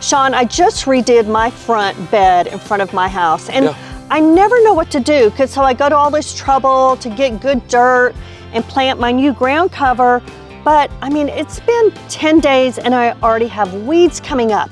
Shawn, I just redid my front bed in front of my house, and I never know what to do, because so I go to all this trouble to get good dirt and plant my new ground cover, but I mean, it's been 10 days and I already have weeds coming up.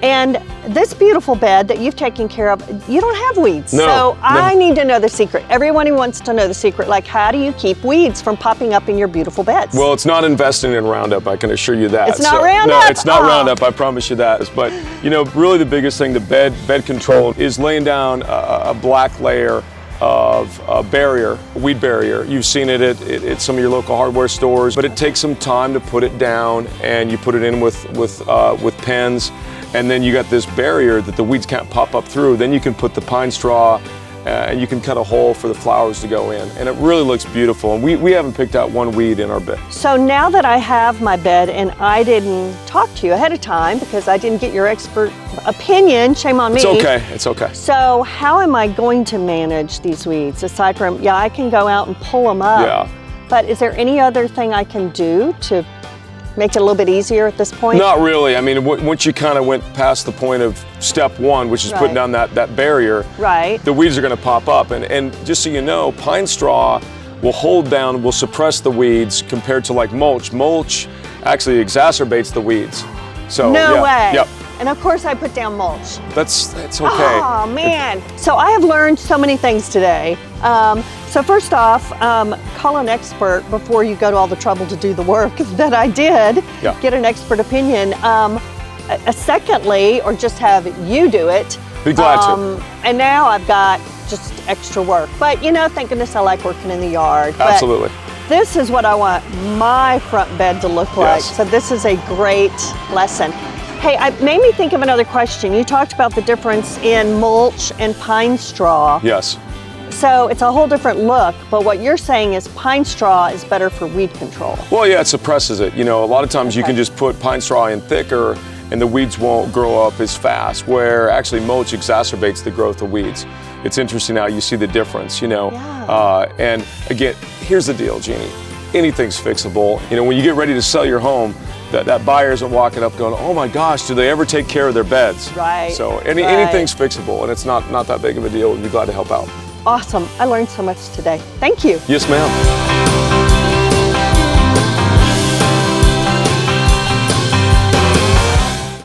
And this beautiful bed that you've taken care of, you don't have weeds. So I need to know the secret. Everyone who wants to know the secret, like, how do you keep weeds from popping up in your beautiful beds? Well, it's not investing in Roundup, I can assure you that. It's not Roundup? No, it's not Roundup, I promise you that. But, you know, really the biggest thing, the bed control, is laying down a black layer of barrier, weed barrier. You've seen it at some of your local hardware stores, but it takes some time to put it down, and you put it in with pens, and then you got this barrier that the weeds can't pop up through. Then you can put the pine straw, and you can cut a hole for the flowers to go in, and it really looks beautiful. And we haven't picked out one weed in our bed. So now that I have my bed, and I didn't talk to you ahead of time because I didn't get your expert opinion, shame on me. It's okay, it's okay. So how am I going to manage these weeds, aside from, I can go out and pull them up. Yeah. But is there any other thing I can do to make it a little bit easier at this point? Not really. I mean, once you kind of went past the point of step one, which is putting down that barrier, the weeds are going to pop up. And just so you know, pine straw will hold down, will suppress the weeds compared to like mulch. Mulch actually exacerbates the weeds. So no way. Yep. And of course I put down mulch. That's okay. Oh man. So I have learned so many things today. So first off, call an expert before you go to all the trouble to do the work that I did. Get an expert opinion. Secondly, or just have you do it. Be glad to. And now I've got just extra work. But you know, thank goodness I like working in the yard. Absolutely. But this is what I want my front bed to look like. So this is a great lesson. Hey, it made me think of another question. You talked about the difference in mulch and pine straw. Yes. So it's a whole different look, but what you're saying is pine straw is better for weed control. Well, yeah, it suppresses it. You know, a lot of times you can just put pine straw in thicker and the weeds won't grow up as fast, where actually mulch exacerbates the growth of weeds. It's interesting how you see the difference, you know. And again, here's the deal, Jeannie. Anything's fixable. You know, when you get ready to sell your home, that buyer isn't walking up going, oh my gosh, do they ever take care of their beds? So anything's fixable, and it's not that big of a deal. We'd be glad to help out. Awesome. I learned so much today. Thank you. Yes, ma'am.